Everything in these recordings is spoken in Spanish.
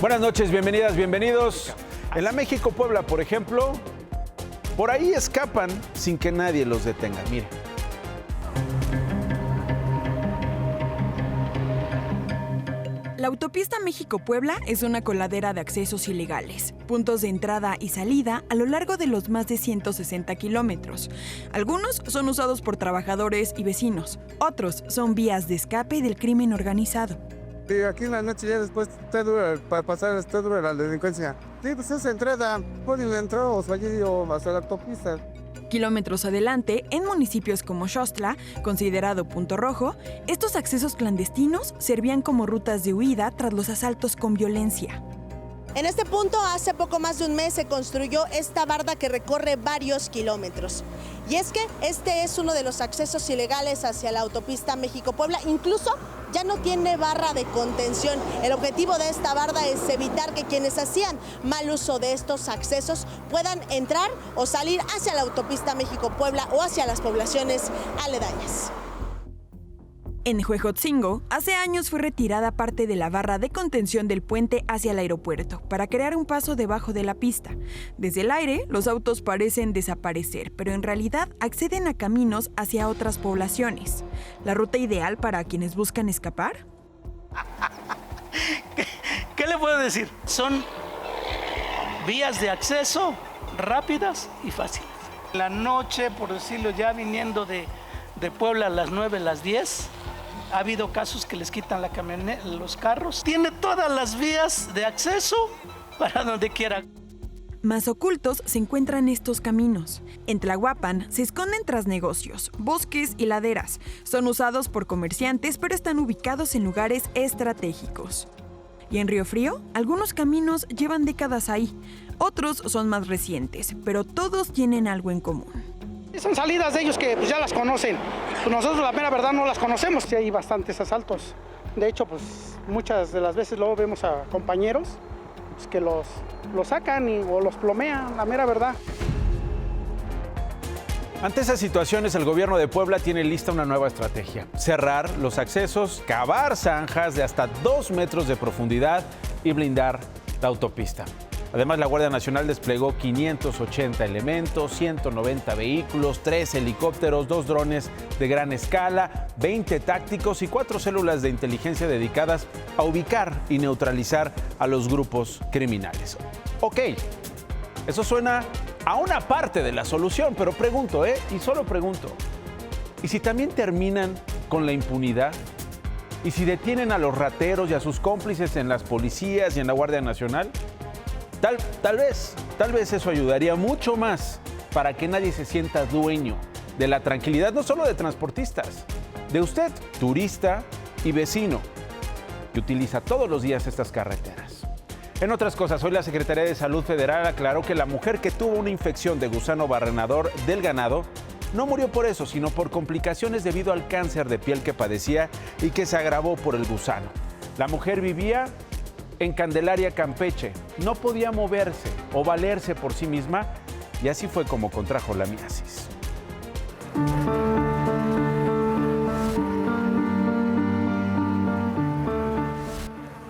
Buenas noches, bienvenidas, bienvenidos. En la México-Puebla, por ejemplo, por ahí escapan sin que nadie los detenga. Mire. La autopista México-Puebla es una coladera de accesos ilegales, puntos de entrada y salida a lo largo de los más de 160 kilómetros. Algunos son usados por trabajadores y vecinos, otros son vías de escape del crimen organizado. Sí, aquí en la noche ya después está dura, para pasar está dura la delincuencia. Sí, pues es entrada, pueden entrar o salir o hasta la autopista. Kilómetros adelante, en municipios como Xostla, considerado punto rojo, estos accesos clandestinos servían como rutas de huida tras los asaltos con violencia. En este punto, hace poco más de un mes se construyó esta barda que recorre varios kilómetros. Y es que este es uno de los accesos ilegales hacia la autopista México-Puebla. Incluso ya no tiene barra de contención. El objetivo de esta barda es evitar que quienes hacían mal uso de estos accesos puedan entrar o salir hacia la autopista México-Puebla o hacia las poblaciones aledañas. En Huejotzingo, hace años fue retirada parte de la barra de contención del puente hacia el aeropuerto para crear un paso debajo de la pista. Desde el aire, los autos parecen desaparecer, pero en realidad acceden a caminos hacia otras poblaciones. ¿La ruta ideal para quienes buscan escapar? ¿Qué le puedo decir? Son vías de acceso rápidas y fáciles. La noche, por decirlo, ya viniendo de Puebla a las 9, las 10, ha habido casos que les quitan la camioneta, los carros. Tiene todas las vías de acceso para donde quiera. Más ocultos se encuentran estos caminos. En Tlahuapan se esconden tras negocios, bosques y laderas. Son usados por comerciantes, pero están ubicados en lugares estratégicos. Y en Río Frío, algunos caminos llevan décadas ahí. Otros son más recientes, pero todos tienen algo en común. Son salidas de ellos que pues, ya las conocen. Pues nosotros la mera verdad no las conocemos. Sí hay bastantes asaltos. De hecho, pues muchas de las veces luego vemos a compañeros pues, que los sacan o los plomean, la mera verdad. Ante esas situaciones, el gobierno de Puebla tiene lista una nueva estrategia: cerrar los accesos, cavar zanjas de hasta 2 metros de profundidad y blindar la autopista. Además, la Guardia Nacional desplegó 580 elementos, 190 vehículos, 3 helicópteros, 2 drones de gran escala, 20 tácticos y 4 células de inteligencia dedicadas a ubicar y neutralizar a los grupos criminales. Ok, eso suena a una parte de la solución, pero pregunto, y solo pregunto, ¿y si también terminan con la impunidad? ¿Y si detienen a los rateros y a sus cómplices en las policías y en la Guardia Nacional? Tal vez eso ayudaría mucho más para que nadie se sienta dueño de la tranquilidad, no solo de transportistas, de usted, turista y vecino, que utiliza todos los días estas carreteras. En otras cosas, hoy la Secretaría de Salud Federal aclaró que la mujer que tuvo una infección de gusano barrenador del ganado no murió por eso, sino por complicaciones debido al cáncer de piel que padecía y que se agravó por el gusano. La mujer vivía en Candelaria, Campeche. No podía moverse o valerse por sí misma y así fue como contrajo la miasis.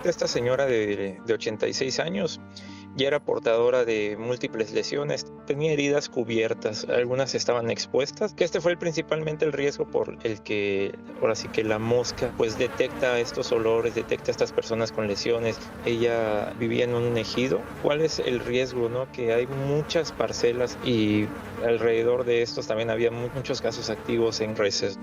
Esta señora de 86 años ya era portadora de múltiples lesiones, tenía heridas cubiertas, algunas estaban expuestas, que este fue principalmente el riesgo por el que ahora sí que la mosca pues detecta estos olores, detecta a estas personas con lesiones. Ella vivía en un ejido. ¿Cuál es el riesgo, no? Que hay muchas parcelas y alrededor de estos también había muchos casos activos en reses.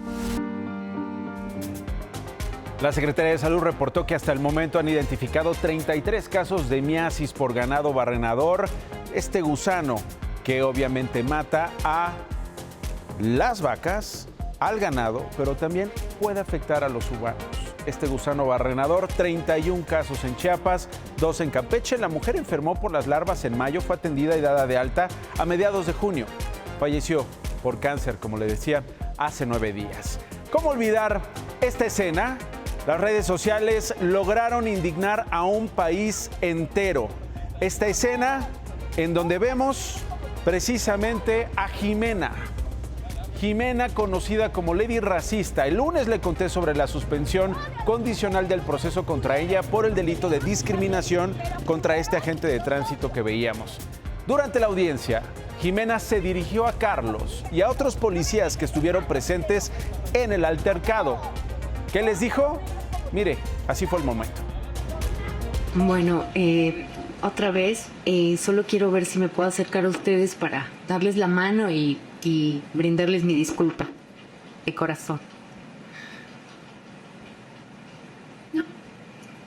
La Secretaría de Salud reportó que hasta el momento han identificado 33 casos de miasis por ganado barrenador, este gusano que obviamente mata a las vacas, al ganado, pero también puede afectar a los humanos. Este gusano barrenador, 31 casos en Chiapas, 2 en Campeche. La mujer enfermó por las larvas en mayo, fue atendida y dada de alta a mediados de junio. Falleció por cáncer, como le decía, hace 9 días. ¿Cómo olvidar esta escena? Las redes sociales lograron indignar a un país entero. Esta escena en donde vemos precisamente a Jimena. Jimena, conocida como Lady Racista. El lunes le conté sobre la suspensión condicional del proceso contra ella por el delito de discriminación contra este agente de tránsito que veíamos. Durante la audiencia, Jimena se dirigió a Carlos y a otros policías que estuvieron presentes en el altercado. ¿Qué les dijo? Mire, así fue el momento. Bueno, otra vez, solo quiero ver si me puedo acercar a ustedes para darles la mano y brindarles mi disculpa de corazón.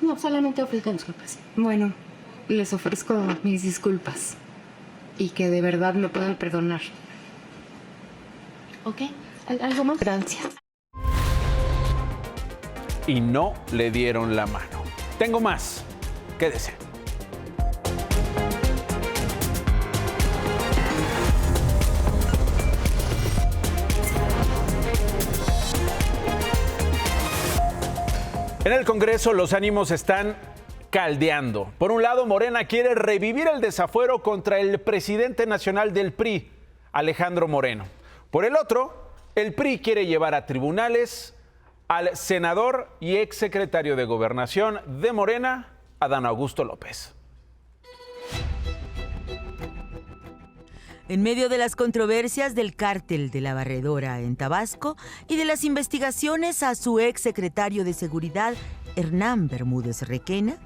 No, solamente ofrezco disculpas. Bueno, les ofrezco mis disculpas y que de verdad me puedan perdonar. ¿Ok? ¿Algo más? Gracias. Y no le dieron la mano. Tengo más. Quédese. En el Congreso los ánimos están caldeando. Por un lado, Morena quiere revivir el desafuero contra el presidente nacional del PRI, Alejandro Moreno. Por el otro, el PRI quiere llevar a tribunales al senador y exsecretario de Gobernación de Morena, Adán Augusto López. En medio de las controversias del cártel de la Barredora en Tabasco y de las investigaciones a su exsecretario de Seguridad, Hernán Bermúdez Requena,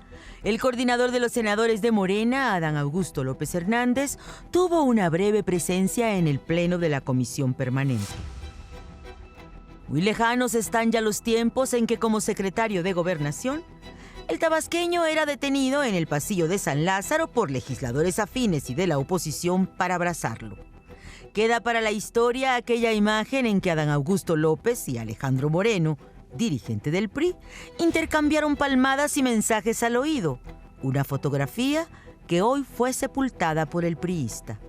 el coordinador de los senadores de Morena, Adán Augusto López Hernández, tuvo una breve presencia en el pleno de la comisión permanente. Muy lejanos están ya los tiempos en que, como secretario de Gobernación, el tabasqueño era detenido en el pasillo de San Lázaro por legisladores afines y de la oposición para abrazarlo. Queda para la historia aquella imagen en que Adán Augusto López y Alejandro Moreno, dirigente del PRI, intercambiaron palmadas y mensajes al oído, una fotografía que hoy fue sepultada por el priista.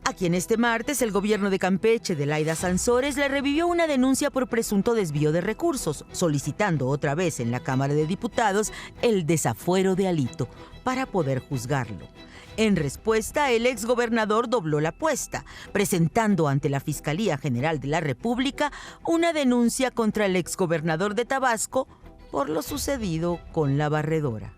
A quien este martes el gobierno de Campeche de Laida Sansores le revivió una denuncia por presunto desvío de recursos, solicitando otra vez en la Cámara de Diputados el desafuero de Alito para poder juzgarlo. En respuesta, el exgobernador dobló la apuesta, presentando ante la Fiscalía General de la República una denuncia contra el exgobernador de Tabasco por lo sucedido con la Barredora.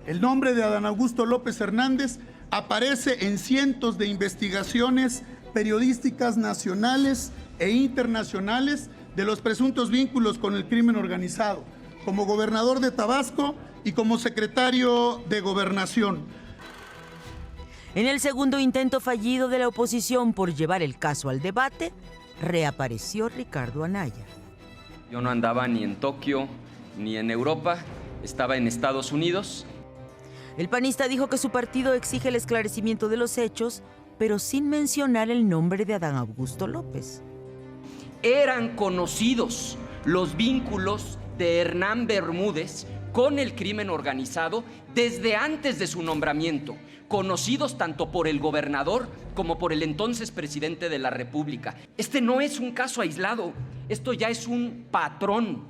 El nombre de Adán Augusto López Hernández aparece en cientos de investigaciones periodísticas nacionales e internacionales de los presuntos vínculos con el crimen organizado, como gobernador de Tabasco y como secretario de Gobernación. En el segundo intento fallido de la oposición por llevar el caso al debate, reapareció Ricardo Anaya. Yo no andaba ni en Tokio ni en Europa, estaba en Estados Unidos. El panista dijo que su partido exige el esclarecimiento de los hechos, pero sin mencionar el nombre de Adán Augusto López. Eran conocidos los vínculos de Hernán Bermúdez con el crimen organizado desde antes de su nombramiento, conocidos tanto por el gobernador como por el entonces presidente de la República. Este no es un caso aislado, esto ya es un patrón.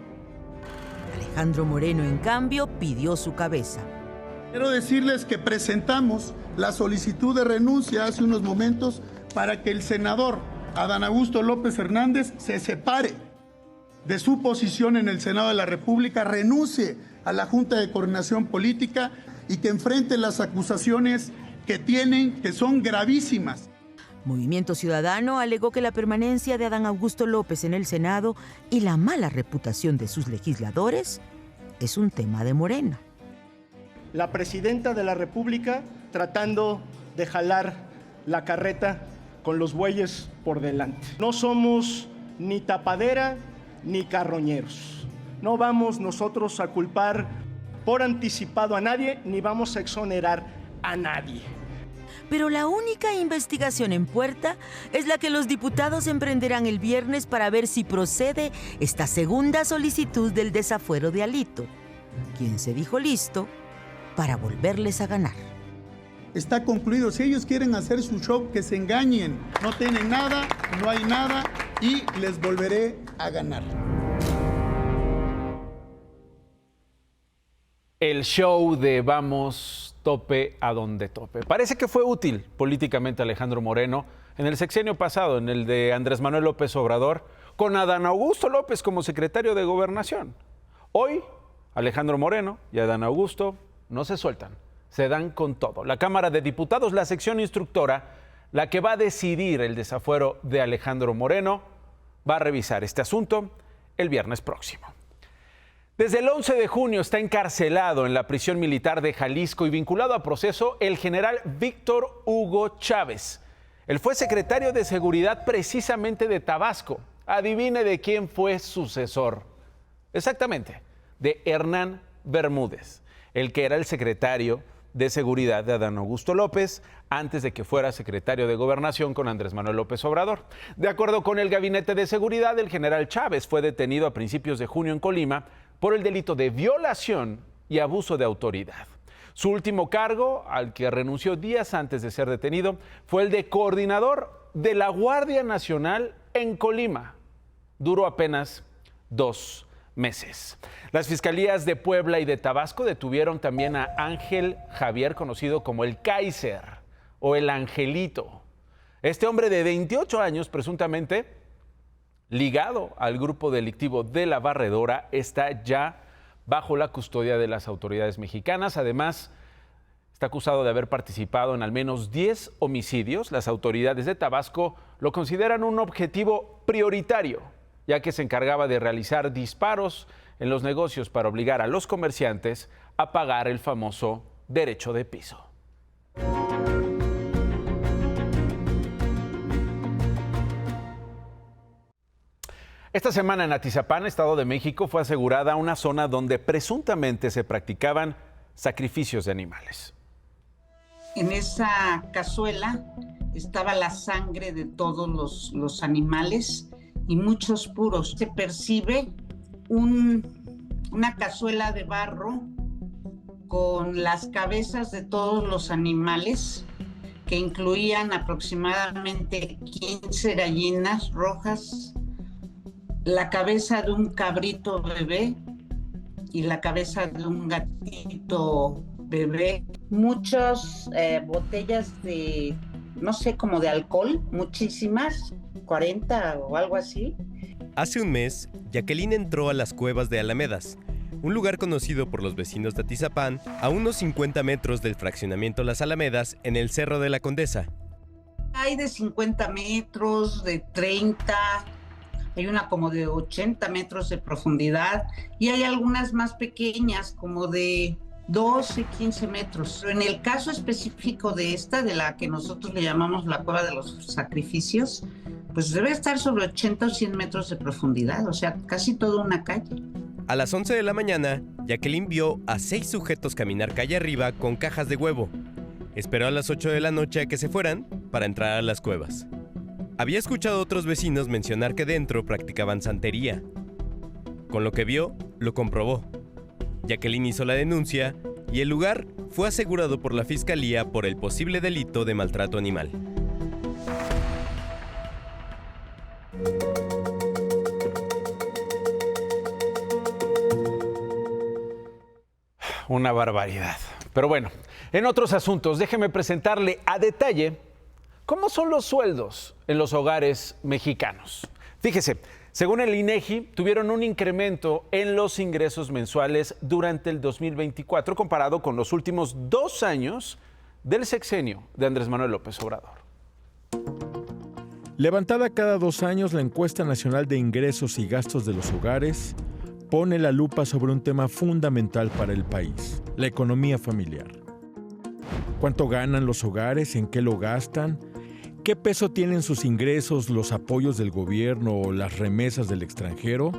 Alejandro Moreno, en cambio, pidió su cabeza. Quiero decirles que presentamos la solicitud de renuncia hace unos momentos para que el senador Adán Augusto López Hernández se separe de su posición en el Senado de la República, renuncie a la Junta de Coordinación Política y que enfrente las acusaciones que tienen, que son gravísimas. Movimiento Ciudadano alegó que la permanencia de Adán Augusto López en el Senado y la mala reputación de sus legisladores es un tema de Morena. La presidenta de la República tratando de jalar la carreta con los bueyes por delante. No somos ni tapadera ni carroñeros. No vamos nosotros a culpar por anticipado a nadie, ni vamos a exonerar a nadie. Pero la única investigación en puerta es la que los diputados emprenderán el viernes para ver si procede esta segunda solicitud del desafuero de Alito, quien se dijo listo para volverles a ganar. Está concluido. Si ellos quieren hacer su show, que se engañen. No tienen nada, no hay nada y les volveré a ganar. El show de vamos tope a donde tope. Parece que fue útil políticamente a Alejandro Moreno en el sexenio pasado, en el de Andrés Manuel López Obrador, con Adán Augusto López como secretario de Gobernación. Hoy, Alejandro Moreno y Adán Augusto no se sueltan, se dan con todo. La Cámara de Diputados, la sección instructora, la que va a decidir el desafuero de Alejandro Moreno, va a revisar este asunto el viernes próximo. Desde el 11 de junio está encarcelado en la prisión militar de Jalisco y vinculado a proceso el general Víctor Hugo Chávez. Él fue secretario de Seguridad precisamente de Tabasco. Adivine de quién fue sucesor. Exactamente, de Hernán Bermúdez, el que era el secretario de Seguridad de Adán Augusto López antes de que fuera secretario de Gobernación con Andrés Manuel López Obrador. De acuerdo con el Gabinete de Seguridad, el general Chávez fue detenido a principios de junio en Colima por el delito de violación y abuso de autoridad. Su último cargo, al que renunció días antes de ser detenido, fue el de coordinador de la Guardia Nacional en Colima. Duró apenas 2 meses. Las fiscalías de Puebla y de Tabasco detuvieron también a Ángel Javier, conocido como el Kaiser o el Angelito. Este hombre de 28 años, presuntamente ligado al grupo delictivo de La Barredora, está ya bajo la custodia de las autoridades mexicanas. Además, está acusado de haber participado en al menos 10 homicidios. Las autoridades de Tabasco lo consideran un objetivo prioritario, ya que se encargaba de realizar disparos en los negocios para obligar a los comerciantes a pagar el famoso derecho de piso. Esta semana en Atizapán, Estado de México, fue asegurada una zona donde presuntamente se practicaban sacrificios de animales. En esa cazuela estaba la sangre de todos los animales y muchos puros. Se percibe una cazuela de barro con las cabezas de todos los animales, que incluían aproximadamente 15 gallinas rojas, la cabeza de un cabrito bebé y la cabeza de un gatito bebé. Muchas botellas de, no sé, como de alcohol, muchísimas, 40 o algo así. Hace un mes, Jacqueline entró a las cuevas de Alamedas, un lugar conocido por los vecinos de Atizapán, a unos 50 metros del fraccionamiento Las Alamedas, en el Cerro de la Condesa. Hay de 50 metros, de 30, hay una como de 80 metros de profundidad y hay algunas más pequeñas, como de 12, 15 metros. Pero en el caso específico de esta, de la que nosotros le llamamos la Cueva de los Sacrificios, pues debe estar sobre 80 o 100 metros de profundidad, o sea, casi toda una calle. A las 11 de la mañana, Jacqueline vio a 6 sujetos caminar calle arriba con cajas de huevo. Esperó a las 8 de la noche a que se fueran para entrar a las cuevas. Había escuchado a otros vecinos mencionar que dentro practicaban santería. Con lo que vio, lo comprobó. Jacqueline hizo la denuncia y el lugar fue asegurado por la Fiscalía por el posible delito de maltrato animal. Una barbaridad. Pero bueno, en otros asuntos, déjeme presentarle a detalle cómo son los sueldos en los hogares mexicanos. Fíjese, según el INEGI, tuvieron un incremento en los ingresos mensuales durante el 2024 comparado con los últimos 2 años del sexenio de Andrés Manuel López Obrador. Levantada cada 2 años, la encuesta nacional de ingresos y gastos de los hogares pone la lupa sobre un tema fundamental para el país, la economía familiar. ¿Cuánto ganan los hogares? ¿En qué lo gastan? ¿Qué peso tienen sus ingresos, los apoyos del gobierno o las remesas del extranjero?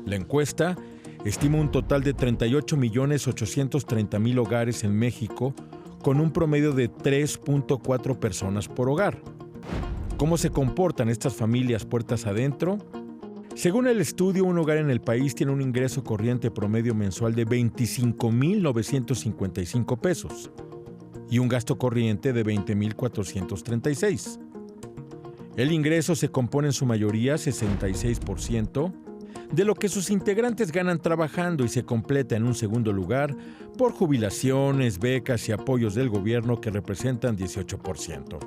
La encuesta estima un total de 38.830.000 hogares en México, con un promedio de 3.4 personas por hogar. ¿Cómo se comportan estas familias puertas adentro? Según el estudio, un hogar en el país tiene un ingreso corriente promedio mensual de 25.955 pesos y un gasto corriente de 20.436. El ingreso se compone en su mayoría, 66%, de lo que sus integrantes ganan trabajando y se completa en un segundo lugar por jubilaciones, becas y apoyos del gobierno que representan 18%.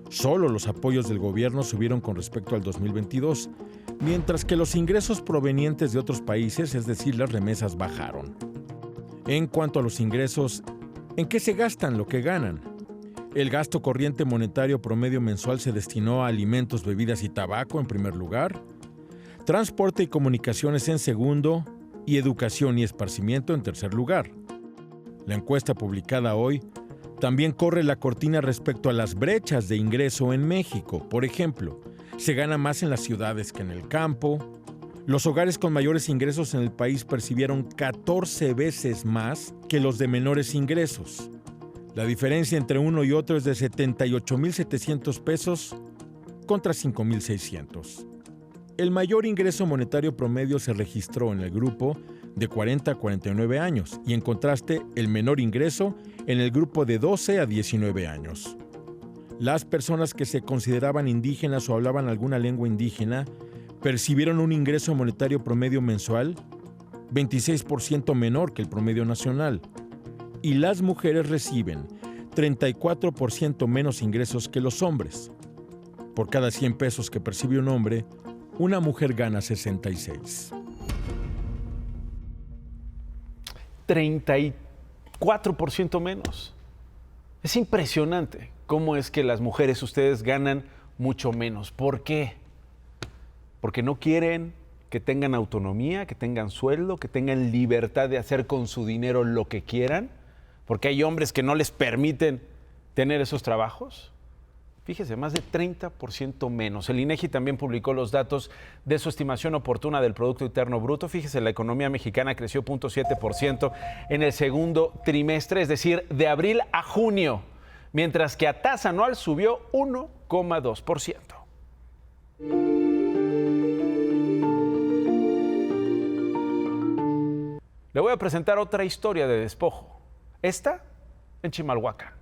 Solo los apoyos del gobierno subieron con respecto al 2022, mientras que los ingresos provenientes de otros países, es decir, las remesas, bajaron. En cuanto a los ingresos, ¿en qué se gastan lo que ganan? El gasto corriente monetario promedio mensual se destinó a alimentos, bebidas y tabaco en primer lugar, transporte y comunicaciones en segundo y educación y esparcimiento en tercer lugar. La encuesta publicada hoy también corre la cortina respecto a las brechas de ingreso en México. Por ejemplo, se gana más en las ciudades que en el campo. Los hogares con mayores ingresos en el país percibieron 14 veces más que los de menores ingresos. La diferencia entre uno y otro es de 78,700 pesos contra 5,600. El mayor ingreso monetario promedio se registró en el grupo de 40 a 49 años y en contraste el menor ingreso en el grupo de 12 a 19 años. Las personas que se consideraban indígenas o hablaban alguna lengua indígena percibieron un ingreso monetario promedio mensual 26% menor que el promedio nacional, y las mujeres reciben 34% menos ingresos que los hombres. Por cada 100 pesos que percibe un hombre, una mujer gana 66. 34% menos. Es impresionante cómo es que las mujeres, ustedes ganan mucho menos. ¿Por qué? Porque no quieren que tengan autonomía, que tengan sueldo, que tengan libertad de hacer con su dinero lo que quieran, porque hay hombres que no les permiten tener esos trabajos. Fíjese, más de 30% menos. El INEGI también publicó los datos de su estimación oportuna del Producto Interno Bruto. Fíjese, la economía mexicana creció 0.7% en el segundo trimestre, es decir, de abril a junio, mientras que a tasa anual subió 1,2%. Le voy a presentar otra historia de despojo. Esta en Chimalhuacán.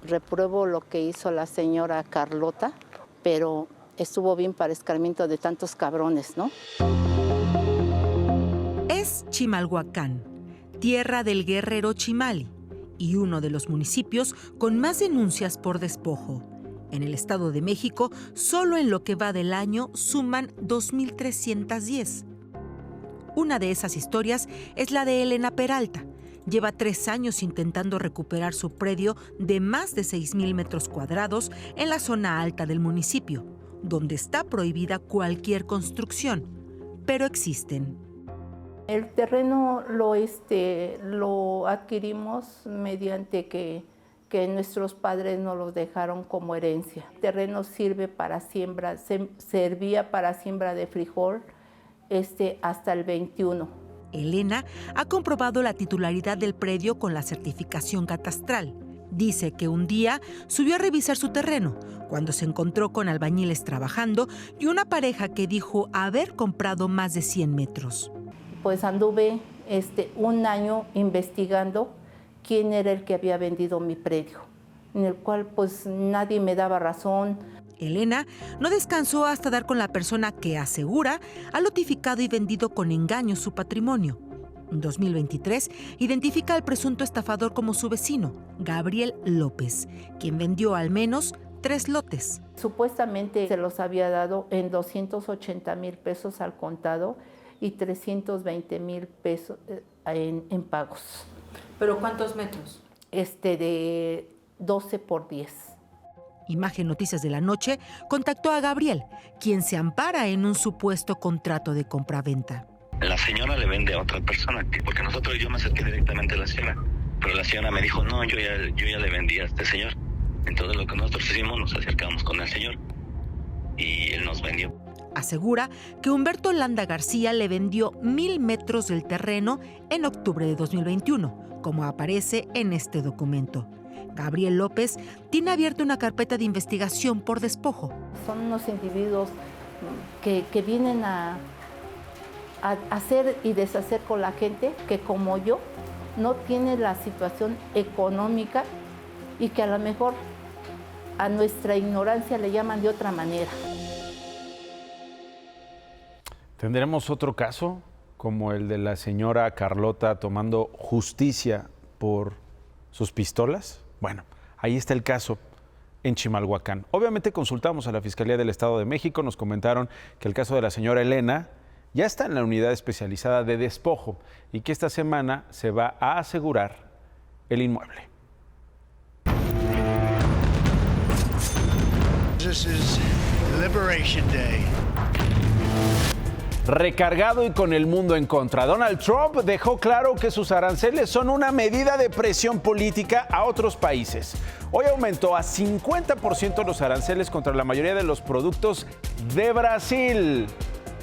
Repruebo lo que hizo la señora Carlota, pero estuvo bien para escarmiento de tantos cabrones, ¿no? Es Chimalhuacán, tierra del guerrero Chimali, y uno de los municipios con más denuncias por despojo. En el Estado de México, solo en lo que va del año suman 2,310. Una de esas historias es la de Elena Peralta. Lleva 3 años intentando recuperar su predio de más de 6,000 metros cuadrados en la zona alta del municipio, donde está prohibida cualquier construcción, pero existen. El terreno lo adquirimos mediante que nuestros padres nos lo dejaron como herencia. El terreno servía para siembra de frijol hasta el 21. Elena ha comprobado la titularidad del predio con la certificación catastral. Dice que un día subió a revisar su terreno cuando se encontró con albañiles trabajando y una pareja que dijo haber comprado más de 100 metros. Pues anduve un año investigando quién era el que había vendido mi predio, en el cual pues nadie me daba razón. Elena no descansó hasta dar con la persona que asegura ha notificado y vendido con engaño su patrimonio. En 2023, identifica al presunto estafador como su vecino, Gabriel López, quien vendió al menos 3 lotes. Supuestamente se los había dado en 280,000 pesos al contado y 320,000 pesos en pagos. ¿Pero cuántos metros? De 12 por 10. Imagen Noticias de la Noche contactó a Gabriel, quien se ampara en un supuesto contrato de compraventa. La señora le vende a otra persona, porque yo me acerqué directamente a la señora, pero la señora me dijo, no, yo ya le vendí a este señor. Entonces lo que nosotros hicimos, nos acercamos con el señor y él nos vendió. Asegura que Humberto Landa García le vendió 1,000 metros del terreno en octubre de 2021, como aparece en este documento. Gabriel López tiene abierta una carpeta de investigación por despojo. Son unos individuos que vienen a hacer y deshacer con la gente que, como yo, no tiene la situación económica y que a lo mejor a nuestra ignorancia le llaman de otra manera. ¿Tendremos otro caso como el de la señora Carlota tomando justicia por sus pistolas? Bueno, ahí está el caso en Chimalhuacán. Obviamente consultamos a la Fiscalía del Estado de México, nos comentaron que el caso de la señora Elena ya está en la unidad especializada de despojo y que esta semana se va a asegurar el inmueble. This is Liberation Day. Recargado y con el mundo en contra, Donald Trump dejó claro que sus aranceles son una medida de presión política a otros países. Hoy aumentó a 50% los aranceles contra la mayoría de los productos de Brasil.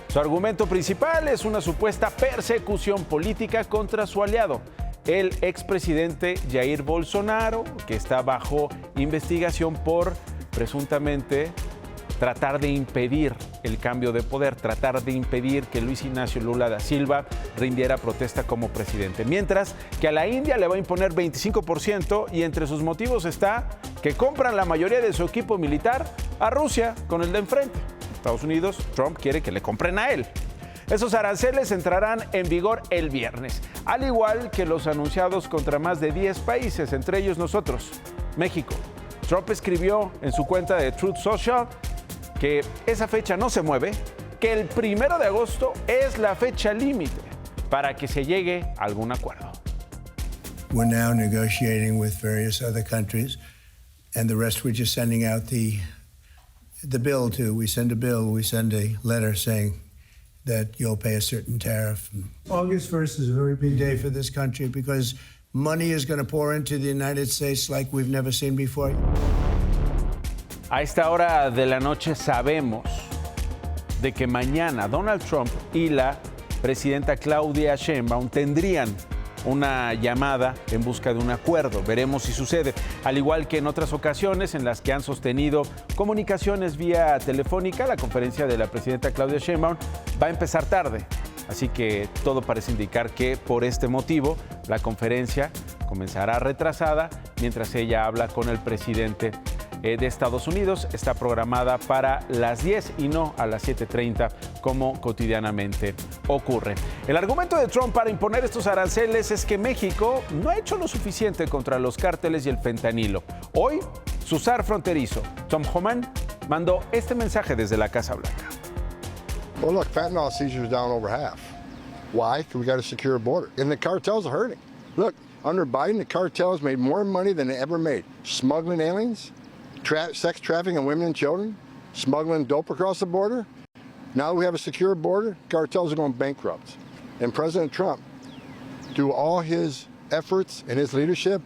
Su argumento principal es una supuesta persecución política contra su aliado, el expresidente Jair Bolsonaro, que está bajo investigación por presuntamente tratar de impedir el cambio de poder, tratar de impedir que Luis Ignacio Lula da Silva rindiera protesta como presidente. Mientras que a la India le va a imponer 25% y entre sus motivos está que compran la mayoría de su equipo militar a Rusia con el de enfrente. Estados Unidos, Trump quiere que le compren a él. Esos aranceles entrarán en vigor el viernes, al igual que los anunciados contra más de 10 países, entre ellos nosotros, México. Trump escribió en su cuenta de Truth Social que esa fecha no se mueve, que el 1 de agosto es la fecha límite para que se llegue a algún acuerdo. We're now negotiating with various other countries, and the rest we're just sending out the bill to. We send a letter saying that you'll pay a certain tariff. August 1st is a very big day for this country because money is going to pour into the United States like we've never seen before. A esta hora de la noche sabemos de que mañana Donald Trump y la presidenta Claudia Sheinbaum tendrían una llamada en busca de un acuerdo. Veremos si sucede. Al igual que en otras ocasiones en las que han sostenido comunicaciones vía telefónica, la conferencia de la presidenta Claudia Sheinbaum va a empezar tarde. Así que todo parece indicar que por este motivo la conferencia comenzará retrasada mientras ella habla con el presidente de Estados Unidos. Está programada para las 10 y no a las 7:30 como cotidianamente ocurre. El argumento de Trump para imponer estos aranceles es que México no ha hecho lo suficiente contra los cárteles y el fentanilo. Hoy, su zar fronterizo, Tom Homan, mandó este mensaje desde la Casa Blanca. Well, look, fentanyl seizures down over half. Why? Because we got a secure border. And the cartels are hurting. Look, under Biden, the cartels made more money than they ever made. Smuggling aliens, sex trafficking of women and children, smuggling dope across the border. Now that we have a secure border, cartels are going bankrupt. And President Trump, through all his efforts and his leadership,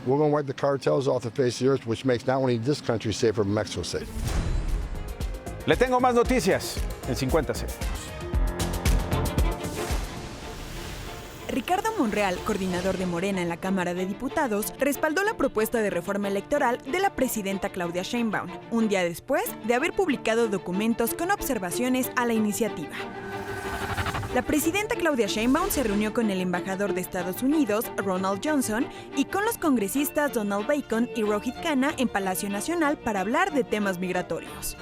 we're going to wipe the cartels off the face of the earth, which makes not only this country safer, but Mexico safe. Le tengo más noticias en 50 segundos. Ricardo Monreal, coordinador de Morena en la Cámara de Diputados, respaldó la propuesta de reforma electoral de la presidenta Claudia Sheinbaum, un día después de haber publicado documentos con observaciones a la iniciativa. La presidenta Claudia Sheinbaum se reunió con el embajador de Estados Unidos, Ronald Johnson, y con los congresistas Donald Bacon y Rohit Khanna en Palacio Nacional para hablar de temas migratorios.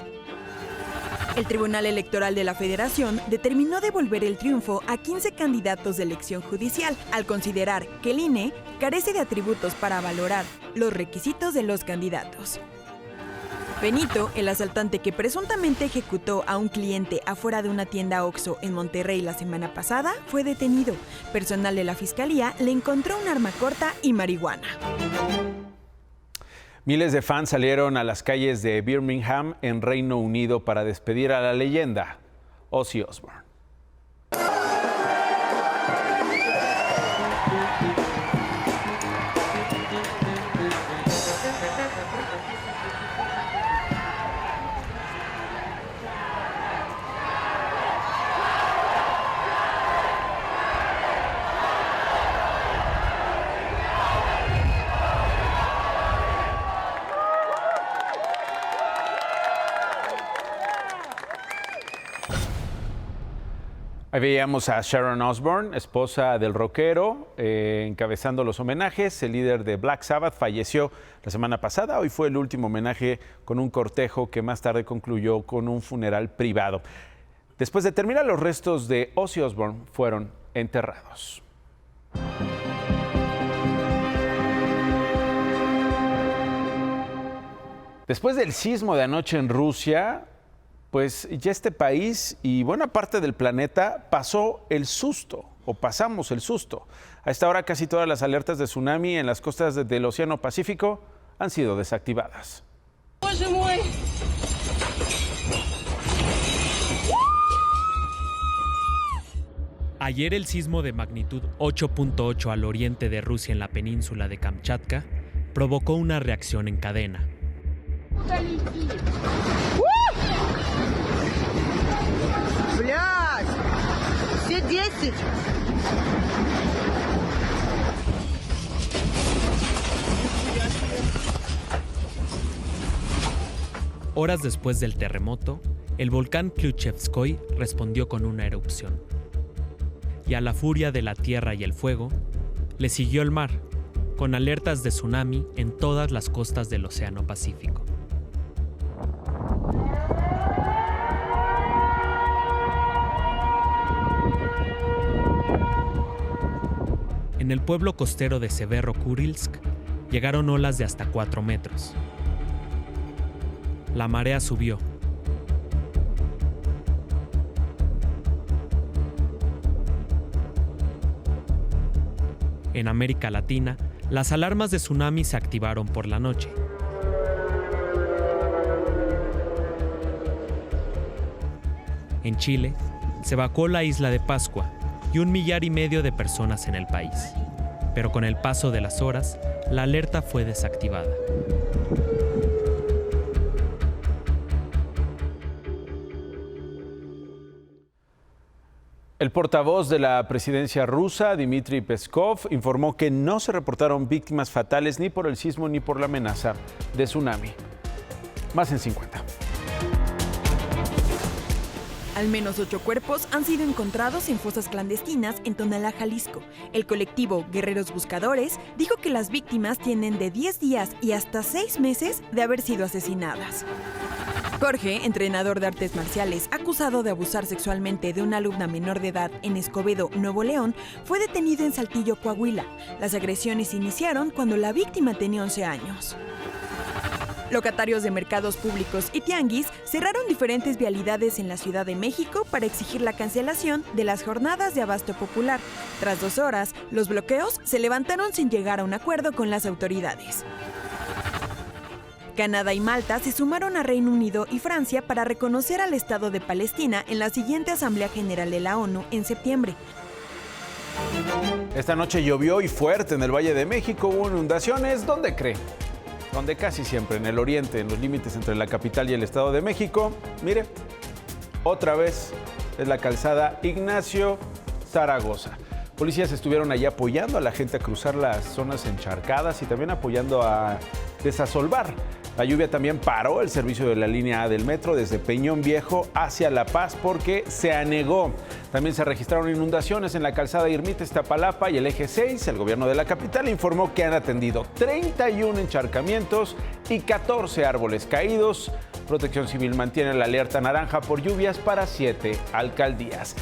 El Tribunal Electoral de la Federación determinó devolver el triunfo a 15 candidatos de elección judicial, al considerar que el INE carece de atributos para valorar los requisitos de los candidatos. Benito, el asaltante que presuntamente ejecutó a un cliente afuera de una tienda Oxxo en Monterrey la semana pasada, fue detenido. Personal de la Fiscalía le encontró un arma corta y marihuana. Miles de fans salieron a las calles de Birmingham, en Reino Unido, para despedir a la leyenda Ozzy Osbourne. Ahí veíamos a Sharon Osbourne, esposa del rockero, encabezando los homenajes. El líder de Black Sabbath falleció la semana pasada. Hoy fue el último homenaje con un cortejo que más tarde concluyó con un funeral privado. Después de terminar, los restos de Ozzy Osbourne fueron enterrados. Después del sismo de anoche en Rusia, pues ya este país y buena parte del planeta pasamos el susto. A esta hora casi todas las alertas de tsunami en las costas del Océano Pacífico han sido desactivadas. Ayer el sismo de magnitud 8.8 al oriente de Rusia en la península de Kamchatka provocó una reacción en cadena. Horas después del terremoto, el volcán Klyuchevskoy respondió con una erupción. Y a la furia de la tierra y el fuego, le siguió el mar, con alertas de tsunami en todas las costas del Océano Pacífico. En el pueblo costero de Severokuriilsk llegaron olas de hasta 4 metros. La marea subió. En América Latina, las alarmas de tsunami se activaron por la noche. En Chile, se evacuó la isla de Pascua y 1,5 millones de personas en el país. Pero con el paso de las horas, la alerta fue desactivada. El portavoz de la presidencia rusa, Dmitry Peskov, informó que no se reportaron víctimas fatales ni por el sismo ni por la amenaza de tsunami. Más en 50. Al menos 8 cuerpos han sido encontrados en fosas clandestinas en Tonalá, Jalisco. El colectivo Guerreros Buscadores dijo que las víctimas tienen de 10 días y hasta 6 meses de haber sido asesinadas. Jorge, entrenador de artes marciales, acusado de abusar sexualmente de una alumna menor de edad en Escobedo, Nuevo León, fue detenido en Saltillo, Coahuila. Las agresiones iniciaron cuando la víctima tenía 11 años. Locatarios de mercados públicos y tianguis cerraron diferentes vialidades en la Ciudad de México para exigir la cancelación de las jornadas de abasto popular. Tras 2 horas, los bloqueos se levantaron sin llegar a un acuerdo con las autoridades. Canadá y Malta se sumaron a Reino Unido y Francia para reconocer al Estado de Palestina en la siguiente Asamblea General de la ONU en septiembre. Esta noche llovió y fuerte en el Valle de México. Hubo inundaciones. ¿Dónde cree? Donde casi siempre, en el oriente, en los límites entre la capital y el Estado de México. Mire, otra vez es la calzada Ignacio Zaragoza. Policías estuvieron allí apoyando a la gente a cruzar las zonas encharcadas y también apoyando a desasolvar. La lluvia también paró el servicio de la línea A del metro desde Peñón Viejo hacia La Paz porque se anegó. También se registraron inundaciones en la calzada Irmita-Iztapalapa y el eje 6. El gobierno de la capital informó que han atendido 31 encharcamientos y 14 árboles caídos. Protección Civil mantiene la alerta naranja por lluvias para 7 alcaldías.